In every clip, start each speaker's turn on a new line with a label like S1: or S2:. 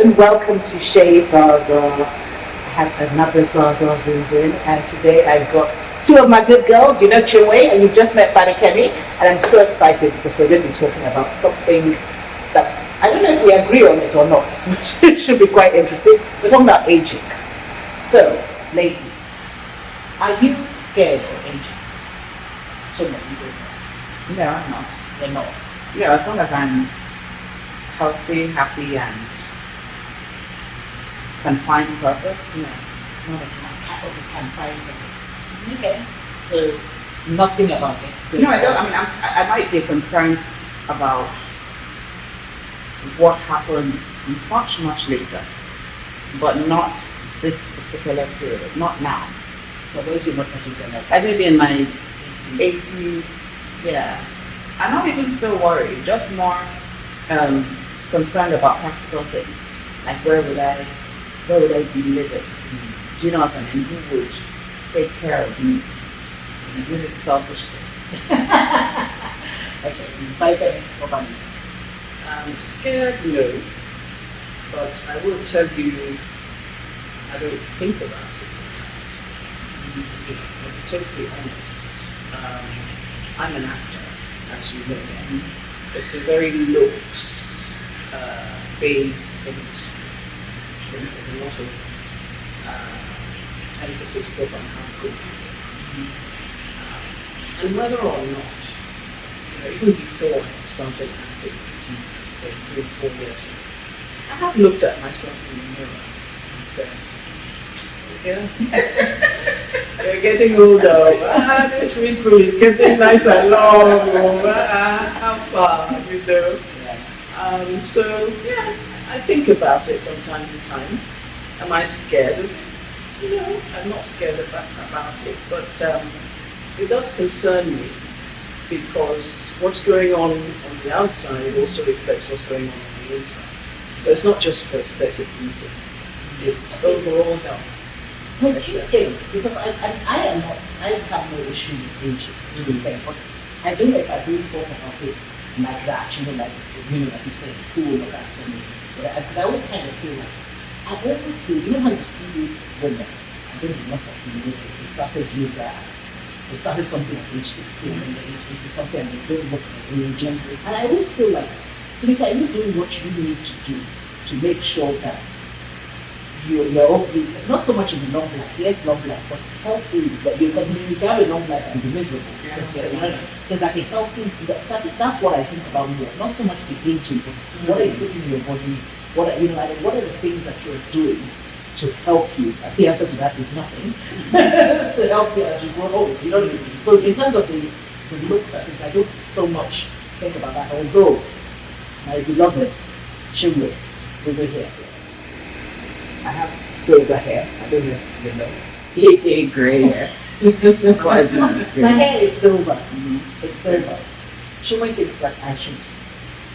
S1: and welcome to Shay Zasaa. I have another Zasaa zooms in, and today I've got two of my good girls, you know Chinwe, and you've just met Fadekemi, and I'm so excited because we're going to be talking about something that I don't know if we agree on it or not, which should be quite interesting. We're talking about aging. So, ladies, are you scared of aging? Chinwe, you go first.
S2: No, I'm not.
S1: You're not.
S2: No, as long as I'm healthy, happy, and can find purpose.
S1: No, not a confined purpose. Okay. So, nothing about it.
S2: No, I don't. I mean, I might be concerned about what happens much, much later, but not this particular period, not now.
S1: So, those are not particular.
S2: I may be in my
S1: 80s.
S2: 80s, yeah. I'm not even so worried, just more concerned about practical things, like where would I be living? Do you know what I mean? Who would take care of me? Really selfish things.
S1: Okay, Fadekemi, what about you?
S3: I'm scared, no, but I will tell you, I don't think about it all the time. You know, to be totally honest, I'm an actor, as you know. It's a very looks based industry. There's a lot of emphasis put on how good you are. And whether or not, you know, even before I started acting, say 3 or 4 years ago, I have looked at myself in the mirror and said, yeah, you're getting older. This wrinkle is getting nice and long. How far, you know? So, yeah, I think about it from time to time. Am I scared of it? No, I'm not scared about it, but it does concern me because what's going on the outside also reflects what's going on the inside. So it's not just for aesthetic reasons, it's overall health.
S1: No, do you think, because I am not, I have no issue with aging, to be fair, but I don't know if I really thought about it like that, like you say, who will look after me? Because I always kind of feel like, I always feel, you know how you see these women, I don't know, you must have seen it, they started yoga, they started something at age 60 and then at age 80 something and they don't look aging. And I always feel like, to be fair, you're doing what you need to do to make sure that you're not so much in the long life, yes, long life, but healthy, because you can have a long life and be miserable.
S2: Yeah.
S1: So it's like a healthy, so I think that's what I think about more, not so much the aging, but what are you putting in your body, what are the things that you're doing to help you. The answer to that is nothing. To help you as you grow old, you know what I mean? So in terms of the looks at things, I don't so much think about that, although my beloved Chinwe over here, I have silver hair. I don't know if you know.
S2: aka gray, yes. What is not
S1: My
S2: gray?
S1: hair is silver. It's silver. Chinwe thinks that I should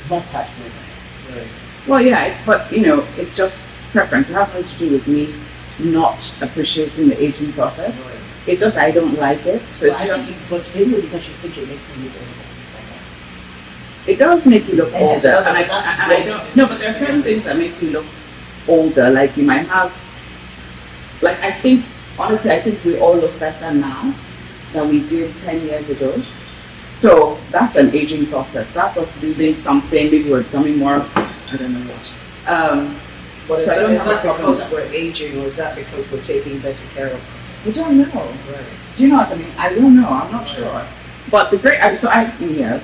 S1: not have silver hair.
S3: Right.
S2: Well, yeah, but you know, it's just preference. It has nothing to do with me not appreciating the aging process.
S3: Right.
S2: It's just I don't like it. So it's
S1: I
S2: just,
S1: think but maybe because you think it makes me look older.
S2: it does make you look
S1: Yes,
S2: older.
S1: that's
S2: And I
S1: what-
S2: don't, no, but there are certain things that make you look older. Like you might have, like I think, honestly, I think we all look better now than we did 10 years ago. So that's an aging process. That's us losing something. Maybe we're becoming more, I don't know what.
S3: But is
S2: So I don't
S3: that
S2: have a problem
S3: because
S2: with
S3: we're aging or is that because we're taking better care of ourselves?
S2: I don't know.
S3: Right.
S2: Do you know what I mean? I don't know. I'm not sure. But the great, yeah, it's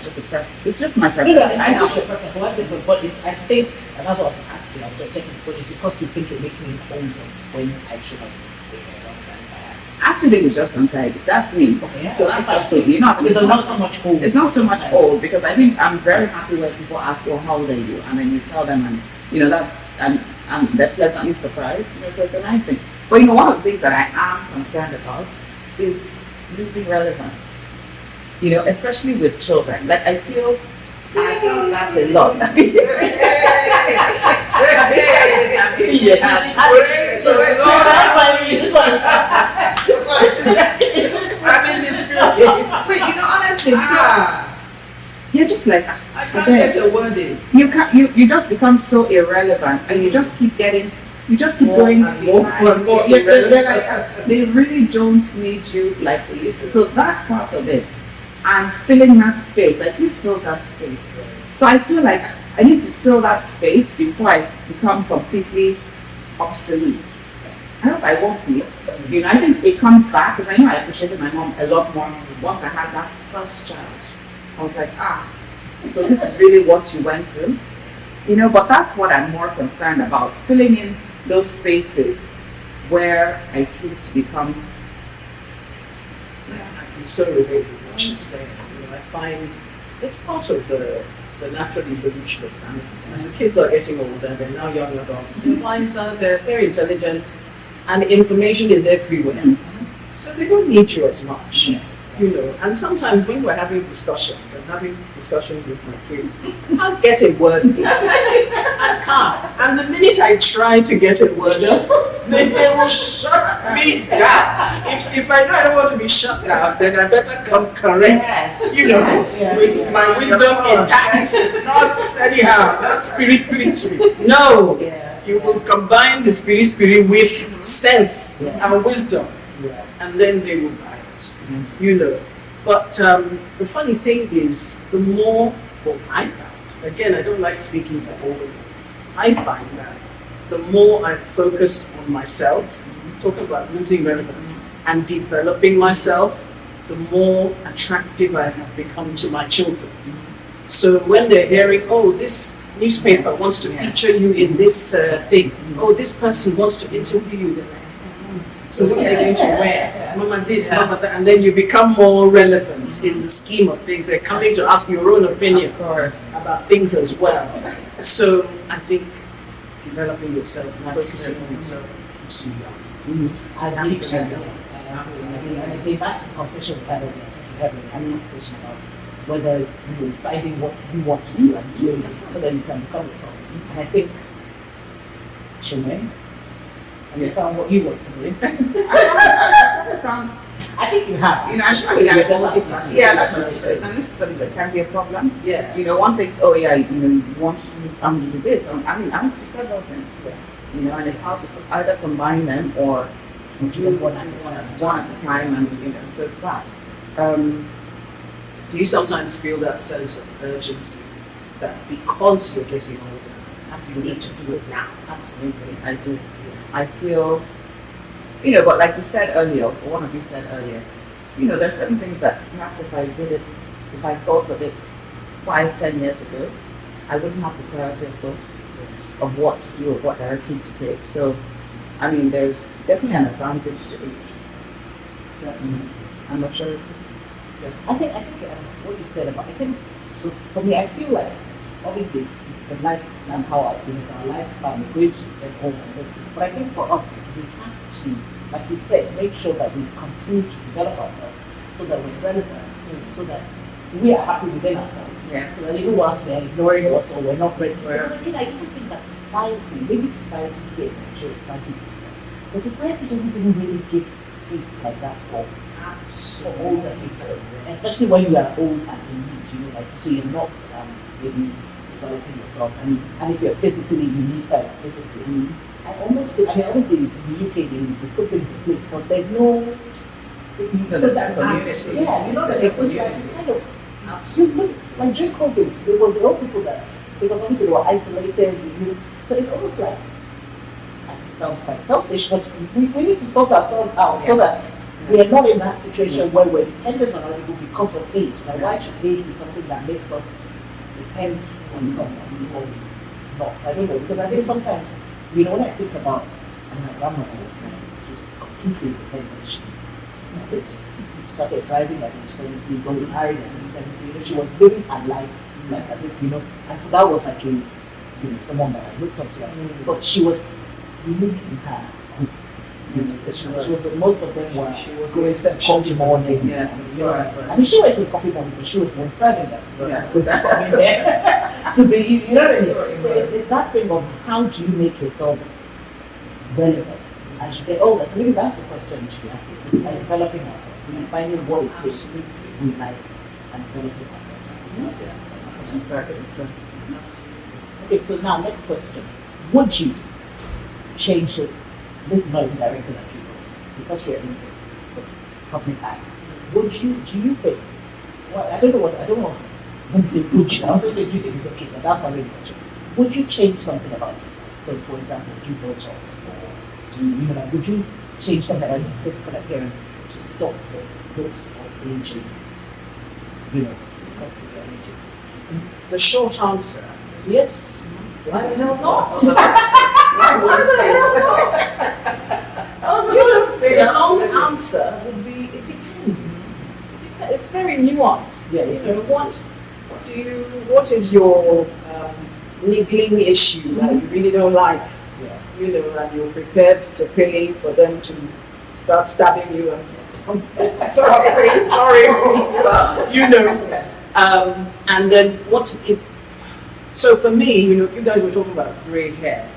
S2: just it's just my preference.
S1: I know you're perfect, but it's, I think, and that's what I was asking, I was checking, but it's because you think it makes me look older when I should have been a long time.
S2: Actually, it's just untidy. That's me.
S1: Okay, yeah.
S2: So that's also you know.
S1: It's not so much old.
S2: It's not so much old because I think I'm very happy when people ask, "Oh, how old are you?" and then you tell them, and you know that's and they're pleasantly surprised. You know, so it's a nice thing. But you know, one of the things that I am concerned about is losing relevance. You know, especially with children. Like I feel that's a lot.
S3: I'm in this spirit.
S2: So you know, honestly, you're just like,
S3: I can't get a word in.
S2: you just become so irrelevant, and you just keep going
S3: and more
S2: they're like, they really don't need you like they used to. So that part of it, and filling that space, like you fill that space. So I feel like I need to fill that space before I become completely obsolete. I hope I won't be. You know, I think it comes back, because I know I appreciated my mom a lot more once I had that first child. I was like, so this is really what you went through. You know, but that's what I'm more concerned about, filling in those spaces where I seem to become.
S3: I can so relate with what she's saying. You know, I find it's part of the natural evolution of family. As the kids are getting older, they're now young adults, they're wiser, they're very intelligent, and the information is everywhere. So they don't need you as much. You know, and sometimes when we're having discussions, with my kids, I can't get a word in. I can't. And the minute I try to get a word in, they will shut me down. If I know I don't want to be shut down, then I better come correct, with my wisdom intact. Not anyhow, not spiritually. No, you will combine the spirit with sense and wisdom, and then they will buy it. You know. But the funny thing is, the more, I found, again, I don't like speaking for all of them, I find that the more I've focused on myself, talking about losing relevance, and developing myself, the more attractive I have become to my children. So when they're hearing, this newspaper wants to feature you in this thing, this person wants to interview you, they're like, so what are you going to wear? Mama this, Mama that, and then you become more relevant in the scheme of things. They're coming to ask your own opinion about things as well. So I think developing yourself, focusing on yourself, keeps you young.
S1: Absolutely. And again, back to the conversation we had having a conversation about whether you're finding what you want to do and doing it so that you can become yourself. And I think, Chinwe, you found what you want to do. I think you have.
S2: You know, actually, that necessarily that can be a problem.
S3: Yes.
S2: You know, one thinks, you want to do, I'm going to do this. I'm for several things. You know, and it's hard to either combine them or do one at a time, and so it's that.
S3: Do you sometimes feel that sense of urgency that because you're getting older, you need to do it now?
S2: Absolutely, I do. I feel, but like you said earlier, or one of you said earlier, there's certain things that perhaps if I thought of it 5-10 years ago, I wouldn't have the clarity of thought of what to do or what direction to take. So, I mean, there's definitely an advantage to age. Definitely. And maturity.
S1: I think what you said about, so for me, I feel like obviously it's the life, that's how it's our lifetime, we're going to get older. But I think for us, we have to, like you said, make sure that we continue to develop ourselves so that we're relevant, so that we are happy within ourselves.
S2: Yes.
S1: So that even whilst they're ignoring us or we're not ready. Because again, I even think that society, maybe society here in Nigeria is slightly different. But society doesn't even really give space like that for older people, especially when you are old and in need, so you're not maybe developing yourself, and if you're physically, you need help physically. I almost feel, obviously in the UK they put things in place, but there's no
S2: community.
S1: It's kind of like during COVID, there were old people because obviously they were isolated, so it's almost like it sounds quite selfish, but we need to sort ourselves out so that we are not in that situation where we're dependent on other people because of age. Now, why should age be something that makes us depend on someone or not? I don't know, because I think sometimes, when I think about, my grandmother was just completely independent. That's it. She started driving at age 70, got married at age 70. She was living her life like as if, and so that was like someone that I looked up to. But she was unique in her group. Most of them were coffee mornings.
S2: Yes.
S1: I mean, she went to the coffee mornings, but she was when serving them. To be, you know what I mean? So it's that thing of how do you make yourself relevant as you get older. So maybe that's the question we should be asking. By developing ourselves, finding what it is we like, and developing ourselves. That's the answer.
S2: Exactly. So,
S1: Okay, so now next question. Would you change it? This is not even directed at you because you're in the public eye. Do you think, well, I don't know, let me say would you, I don't say you think it's okay, but that's not really question. Would you change something about yourself? So for example, do you Botox or like, would you change something about your physical appearance to stop the looks of aging, because of your aging?
S3: The short answer is yes. Why the hell not?
S2: why wouldn't say
S3: I was about to say the long answer would be it depends. It's very nuanced.
S1: Yeah,
S3: what is your niggling issue that you really don't like?
S1: Yeah.
S3: And you're prepared to pay for them to start stabbing you and sorry, and then so for me, you guys were talking about grey hair.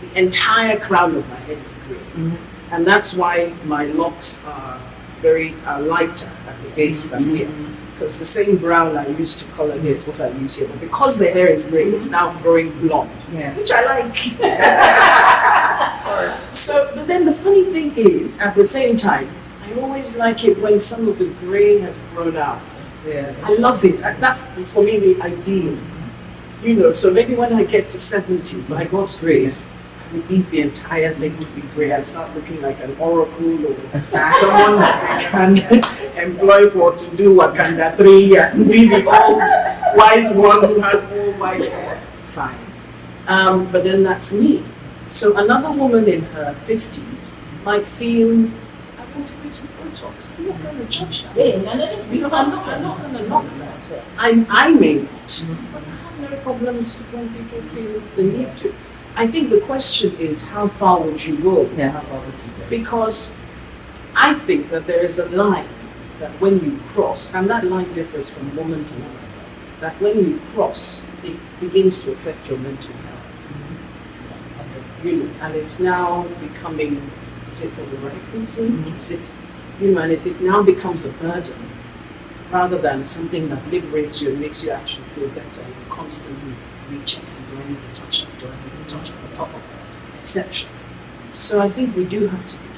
S3: The entire crown of my head is grey. And that's why my locks are lighter at the base than here. Because the same brown I used to color here is what I use here. But because the hair is grey, it's now growing blonde, which I like. But then the funny thing is, at the same time, I always like it when some of the grey has grown out.
S2: Yeah.
S3: I love it. That's, for me, the ideal. So maybe when I get to 70, by God's grace, I will leave the entire thing to be grey and start looking like an oracle or someone that I can employ to do Wakanda 3 and be the old wise one who has all white hair. Fine. But then that's me. So another woman in her 50s might feel, I want to get some Botox. I'm not going to judge that. I'm not going to knock that. I may not, but I have no problems when people feel the need to. I think the question is, how far would you go?
S2: Yeah, how far would you go?
S3: Because I think that there is a line that when you cross, and that line differs from woman to woman, that when you cross, it begins to affect your mental health. And it's now becoming, is it for the right reason? Is it, and it now becomes a burden rather than something that liberates you and makes you actually feel better. You constantly recheck, do I need to touch up, do I need to touch up on top of that, etc. So I think we do have to be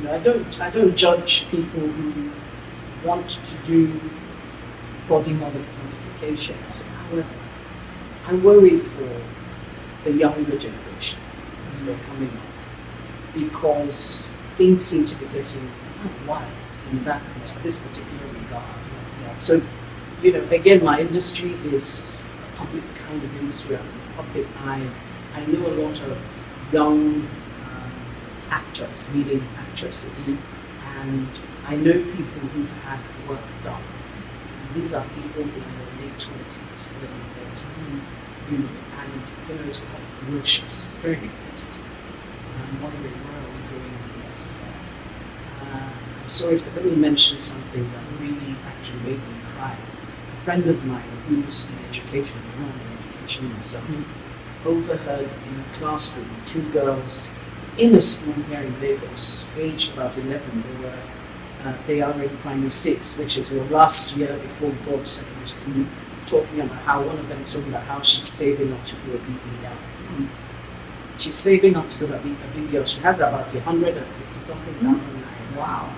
S3: careful. I don't judge people who want to do body modifications. However, I worry for the younger generation as they're coming up, because things seem to be getting wild in this particular regard. So, again, my industry is a public kind of industry. I'm in the public eye. I know a lot of young actors, leading actresses, and I know people who've had work done. And these are people in their late 20s, early 30s, and it's quite ferocious, very competitive. And I'm wondering, where are we going with this? I'm sorry to only mention something that really actually made me cry. A friend of mine who's in education, not in education myself, overheard in a classroom 2 girls in a school here in Lagos, aged about 11. They are in primary 6, which is your last year before you go to secondary school, talking about how one of them talking about how she's saving up to do a BBL. She's saving up to do a BBL. She has about 150 something thousand. Wow.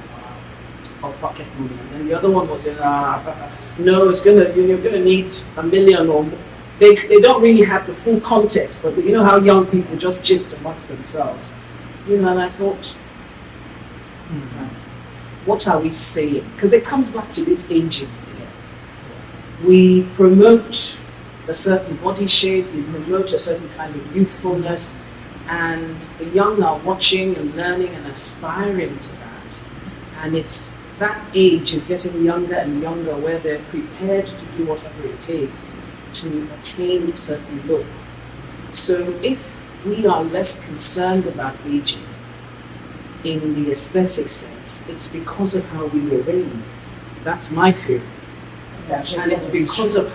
S3: Of pocket money. And then the other one was in no, you're gonna need $1 million or more. They don't really have the full context, but you know how young people just gist amongst themselves. And I thought, what are we saying? Because it comes back to this aging. Yes. We promote a certain body shape, we promote a certain kind of youthfulness, and the young are watching and learning and aspiring to that. And that age is getting younger and younger, where they're prepared to do whatever it takes to attain a certain look. So if we are less concerned about aging in the aesthetic sense, it's because of how we were raised. That's my theory. And it's because of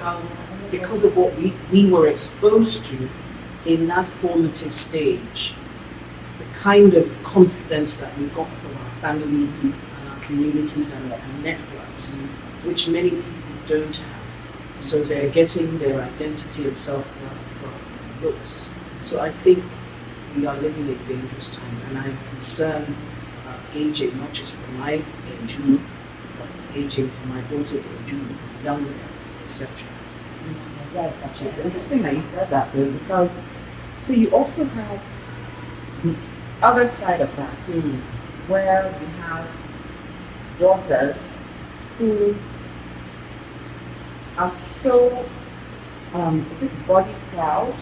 S3: what we were exposed to in that formative stage. The kind of confidence that we got from our families and our communities and their networks, which many people don't have. So they're getting their identity and self-worth from looks. So I think we are living in dangerous times, and I'm concerned about aging, not just for my age, but aging for my daughter's age, younger, etc.
S2: Yeah, exactly. It's interesting that you said that, Bill, because so you also have the other side of that, where you have daughters who are so is it body proud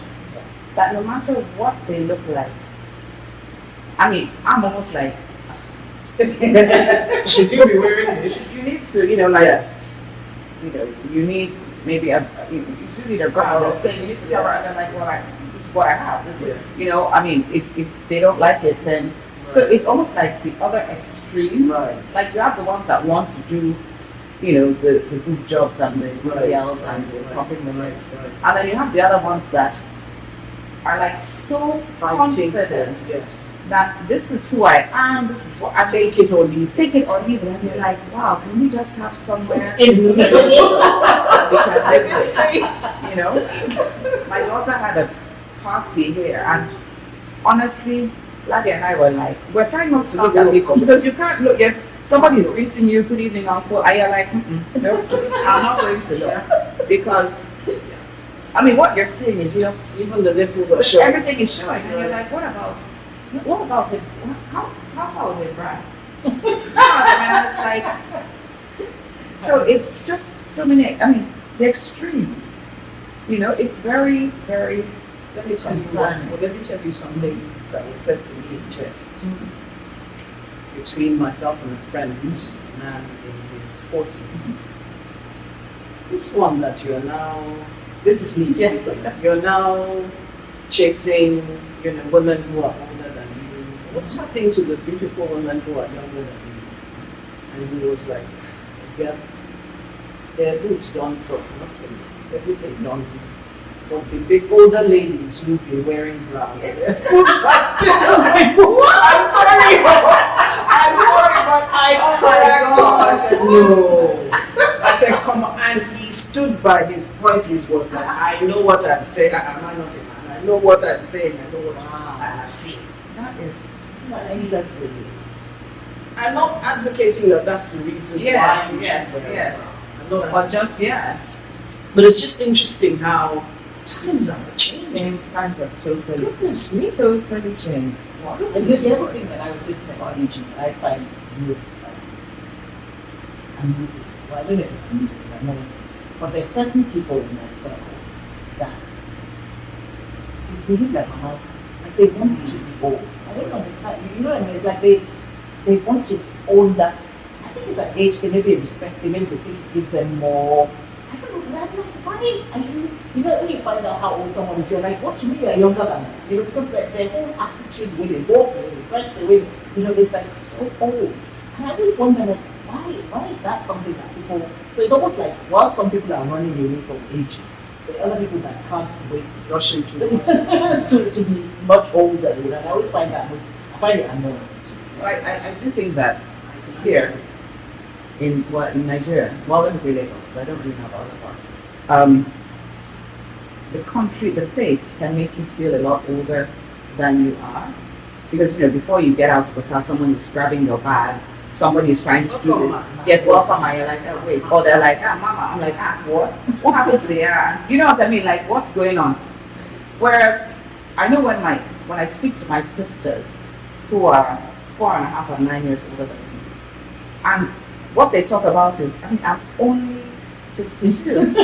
S2: that no matter what they look like, I mean, I'm almost like
S3: Should you be wearing this?
S2: you need to, you need maybe you need a girl that's saying you need to cover, and I'm like, well, this is what I have. This is, I mean, if they don't like it, then so it's almost like the other extreme.
S3: Right.
S2: Like you have the ones that want to do, the good jobs and the BLs and the pumping the lips, and then you have the other ones that are like so confident
S3: Yes.
S2: that this is who I am, this is what I
S3: Take it or leave.
S2: take it or leave it, and you're like, wow, can we just have somewhere
S3: In the middle.
S2: we can live safe, My daughter had a party here, and honestly, Laddie and I were like, we're trying not to look at people because you can't look at somebody is greeting you, good evening, uncle, and you're like, no, I'm not going to look because. I mean, what you're seeing is just
S3: Even the nipples are showing.
S2: everything is showing, and you're like, what about it? How far was it, Brad? And it's like, so it's just so many. I mean, the extremes. It's very, very.
S3: Let me tell you something that was said to me just between myself and a friend who's a man in his 40s. This one that you're now, this is me speaking. You're now chasing, women who are older than you. What's happening to the beautiful women who are younger than you? And he was like, yeah, their boobs don't talk, nothing. Everything don't. But the big older ladies who've been wearing bras, boobs are still like, what? I'm sorry, but I said, no. I said, come on. And he stood by his point. He was like, I know what I'm saying. Am I not a man? I know what I'm saying. I know what I have seen.
S2: That is
S3: Interesting. I'm not advocating that that's the reason why you should wear a
S2: yes.
S3: bra.
S2: But just yes.
S3: But it's just interesting how times are changing.
S2: Times are totally.
S3: Goodness me.
S2: Totally changed.
S1: And the other thing that I was going to say about aging that I find most amusing, well, I don't know if it's amusing, but amusing, but there's certain people in my circle that they live like my house, like they want to be old. I don't understand. You know what I mean? It's like they want to own that. I think it's an age they maybe respect. They maybe think it gives them more. I don't know. I'm like, why are you? When you find out how old someone is, you're like, what do you mean you're younger than them? Because their whole attitude, the way they walk, the way they dress, the way it's like so old. And I always wonder, like, why is that something that people? So it's almost like while some people are running away from aging, the other people that can't wait
S3: Rushing to
S2: to be much older. And I always find that I find it annoying.
S4: I do think that here in Nigeria, well, let me say Lagos, but I don't really know about other parts. The country, the place can make you feel a lot older than you are, because before you get out of the car, someone is grabbing your bag, somebody is trying to do this. Yes, welcome, and you're like, oh, wait, or they're like, mama, I'm like, what? What happened to the aunt? You know what I mean? Like, what's going on? Whereas I know when I speak to my sisters who are 4.5 and 9 years older than me, and what they talk about is, I'm only 62.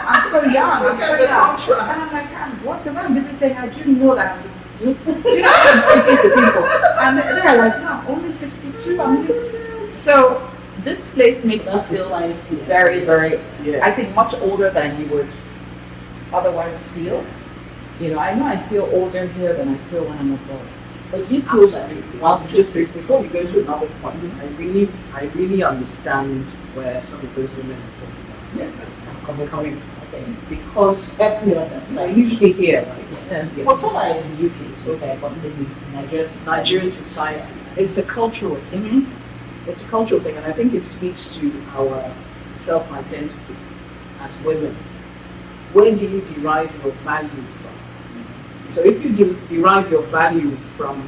S4: I'm so young. I'm so young. And I'm like, what? Because I'm busy saying, I do know that I'm 52. I'm speaking to people. And they're like, no, I'm only 62. So this place makes you feel very, very, I think, much older than you would otherwise feel. I know I feel older here than I feel when I'm abroad.
S3: But you feel that, just before you go to another point, I really understand where some of those women are coming from. Okay. Because
S1: I
S3: usually here,
S1: well, some are in the UK too, but in the Nigerian
S3: Nigerian society, it's a cultural thing. it's a cultural thing, and I think it speaks to our self-identity as women. Where do you derive your value from? So if you derive your value from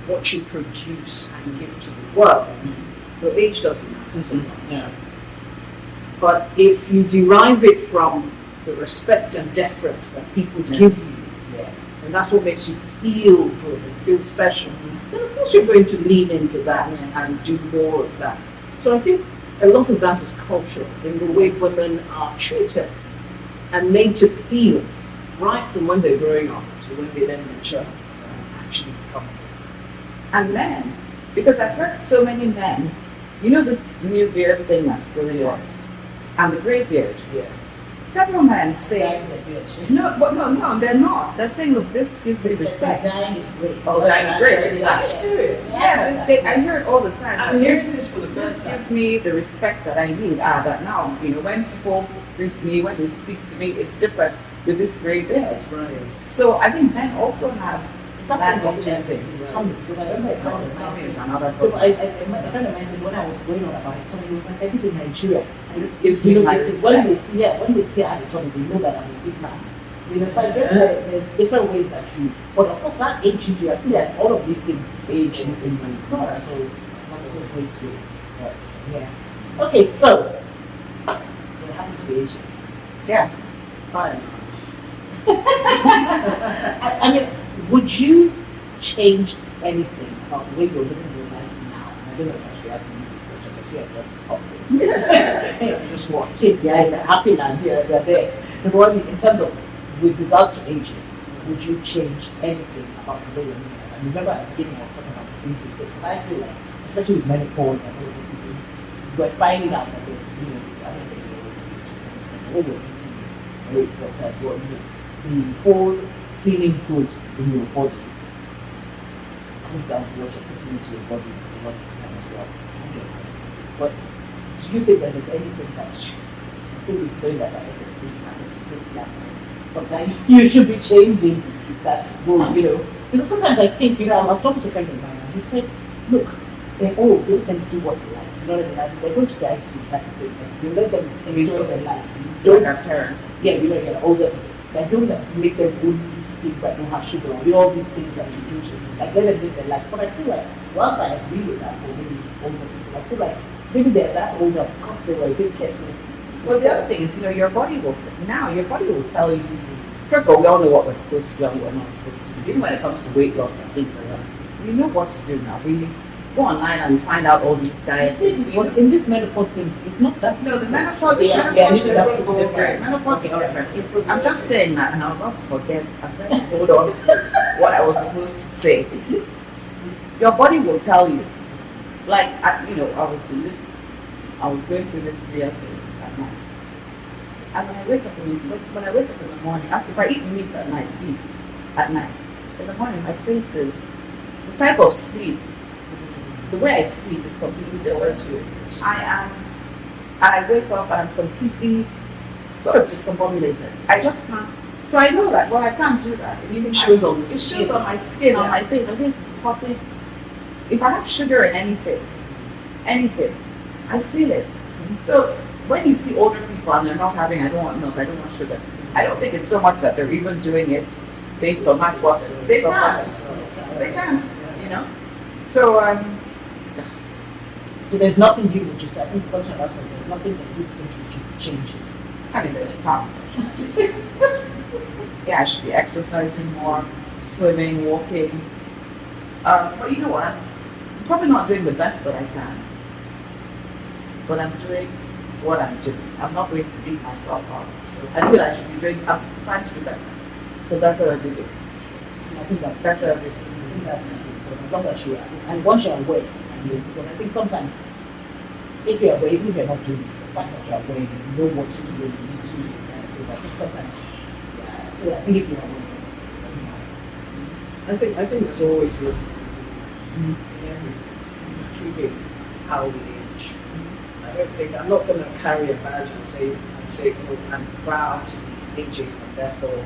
S3: what you produce and give to the world, your age doesn't matter so much.
S1: Yeah.
S3: But if you derive it from the respect and deference that people give you,
S1: Yeah.
S3: and that's what makes you feel good and feel special, then of course you're going to lean into that and do more of that. So I think a lot of that is cultural in the way women are treated and made to feel, right from when they're growing up to when they then mature and actually become.
S4: And men, because I've heard so many men, you know this new beard thing that's going on, and the grey beard.
S3: Yes.
S4: Several men say,
S1: Dying the beard.
S4: no, they're not. They're saying, look, this gives me
S1: They're
S4: respect.
S1: dying it great.
S4: Oh, dying great.
S3: Are you serious?
S4: Yeah, I hear it all the time.
S3: I'm hearing this for the
S4: This
S3: first time.
S4: gives me the respect that I need. That now, when people greet me, when they speak to me, it's different with this grey beard.
S3: Right.
S4: So I think men also have
S1: Something
S4: that
S1: of
S4: option
S1: that
S4: thing.
S1: because I remember a friend of
S4: Tell
S1: mine
S4: me it's
S1: said,
S4: another
S1: a
S4: problem.
S1: friend of mine said when I was going on about it, somebody was like, I live in Nigeria. And
S4: This gives me my
S1: when
S4: respect.
S1: they see I return, they know that I'm a big man. So I guess there's different ways that but of course that ages you. I think that all of these things age you in the
S4: course.
S1: So not so great to yes, yeah. Okay, so you're happy to be aging.
S4: Yeah.
S3: Fine.
S1: I mean, would you change anything about the way you're living your life now? And I don't know if I should ask you this question, but here, let's talk.
S3: Just what?
S1: Yeah, in the happy land, yeah, they're there. Number one, in terms of, with regards to aging, would you change anything about the way you're living your life? And remember at the beginning I was talking about the things we did. I feel like, especially with menopause and all this, we're finding out that there's, I don't think there was to some extent, all your things is great, but the whole feeling good in your body comes down to what you're putting into your body a lot of the time as well. But do you think that there's anything that should, I think it's going as I said this last night, but that you should be changing that's good, because sometimes I think, I was talking to a friend of mine and he said, look, they're old, let them do what they like. You know what I mean? As they're going to the IC type of thing. You let them enjoy their life.
S4: So like as parents.
S1: Yeah, you're older. Like don't make them only eat things that don't have sugar, all these things that you do to like let them live their life. But I feel like whilst I agree with that for maybe older people, I feel like maybe they're that older because they were a bit careful.
S4: Well, the other thing is, your body will tell you. First of all, we all know what we're supposed to do and what we're not supposed to do. Even when it comes to weight loss and things like that, we know what to do now. We go online and we find out all these diets.
S1: But in this menopause thing, it's not that.
S4: No, the menopause,
S1: that's
S4: is different. Menopause is different. I'm just saying that, and I was about to forget. I'm trying to hold on to what I was supposed to say. Your body will tell you. Like, I was going through this severe phase at night. And when I wake up in the morning, if I eat meat at night, beef at night, in the morning my face is the type of sleep. The way I sleep is completely different to it. I wake up and I'm completely sort of discombobulated. I just can't. So I know that, I can't do that. It even
S3: shows on the
S4: skin. It shows on my skin, on my face. My face is puffy. If I have sugar in anything, I feel it. So when you see older people and they're not having, I don't want milk, I don't want sugar, I don't think it's so much that they're even doing it based on that's what they can't. They can't, So,
S1: So there's nothing you would just, I think the question of us was there's nothing that you think you should change.
S4: I mean, there's tons. Yeah, I should be exercising more, swimming, walking. But you know what? I'm probably not doing the best that I can. But I'm doing what I'm doing. I'm not going to beat myself up. I feel I should be doing, I'm trying to do better. So that's what I'm doing.
S1: I think that's
S4: what I'm doing.
S1: I think that's the key, because as long as you are, and once you're aware, because I think sometimes if you're aware, even if you're not doing it, the fact that you're aware, you know what to do when you need to, I think sometimes, I think if you're aware,
S3: I think it's always good. Keeping how we age. I'm not going to carry a badge and say, I'm proud to be aging, and therefore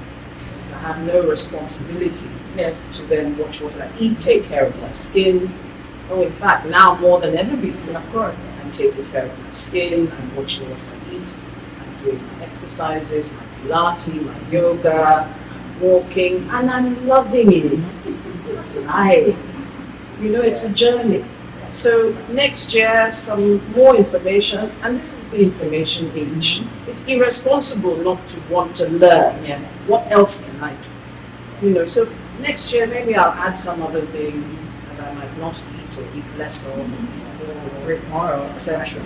S3: I have no responsibility to then watch what I eat, take care of my skin, Oh, in fact, now more than ever before.
S4: Of course.
S3: I'm taking care of my skin, I'm watching what I eat, I'm doing my exercises, my Pilates, my yoga, I'm walking, and I'm loving it. It's life. You know, it's a journey. So next year, some more information, and this is the information age. It's irresponsible not to want to learn.
S4: Yes.
S3: What else can I do? You know, so next year maybe I'll add some other thing that I might not eat or eat less of, or more, etc.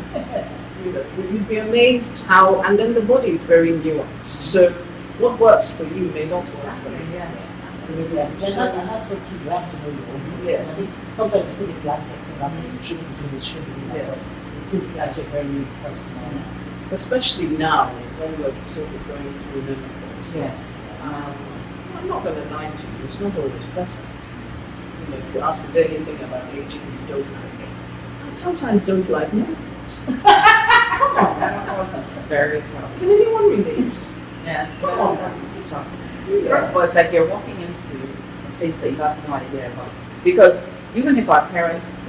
S3: You know, you'd be amazed how, and then the body is very nuanced. So what works for you may not work for me.
S4: Yes.
S1: Absolutely. And that's so key. You have to know your own.
S3: Yes.
S1: Sometimes you put a blanket program and you shouldn't do this, shouldn't do that.
S3: Yes.
S1: It is like a very personal.
S3: Especially now when we're sort of going through menopause.
S1: Yes.
S3: I'm not going to lie to you, it's not always pleasant. You know, if you ask us anything about aging, you don't like it. I sometimes don't like menopause.
S4: Come on, menopause is very tough.
S3: Can anyone relate?
S4: Yes,
S3: Come on.
S4: menopause is tough. First of all, it's like you're walking into a place that you have no idea about. Because even if our parents,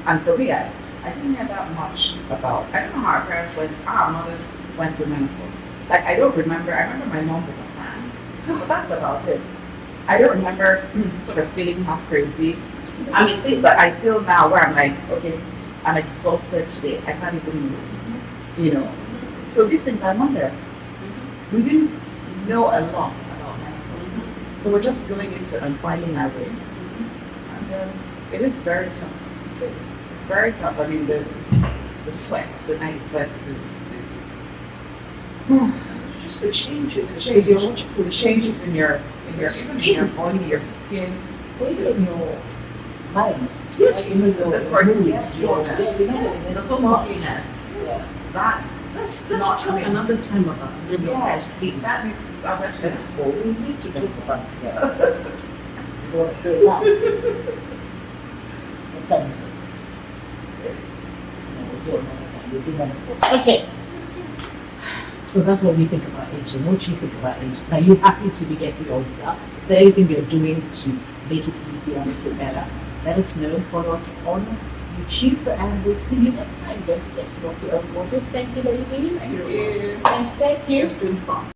S4: and for me, I didn't hear that much about, I don't know how our mothers went through menopause. Like, I remember my mom with a fan, but that's about it. I don't remember sort of feeling half crazy. I mean, things that I feel now where I'm like, okay, I'm exhausted today, I can't even move, you know. So these things, I wonder, we didn't know a lot about menopause. So we're just going into it and finding our way. And it is very tough. It's very tough. I mean, the sweats, the night sweats,
S3: Just the changes, the
S4: physiological changes in your
S3: skin.
S4: in your body, your skin.
S1: Even in your mind.
S3: Yes.
S1: Like, even
S4: The
S1: your
S4: forgiveness,
S1: yes, you know,
S4: the
S1: it's
S4: fogginess.
S1: yes.
S4: That
S3: Let's
S4: Not
S3: talk
S4: coming.
S3: another time about menopause, please.
S4: that needs. I'm actually gonna fall.
S1: We need to talk about it together. You want to do it now? What time is it? No, we'll do it another time. We'll do menopause. Okay. So that's what we think about aging. What do you think about aging? Are you happy to be getting older? Is there anything you're doing to make it easier, make it better? Let us know. Follow us on YouTube, and we'll see you next time. Don't forget to rock your own waters. Thank you, ladies.
S3: Thank you.
S1: And thank you.
S3: It's been fun.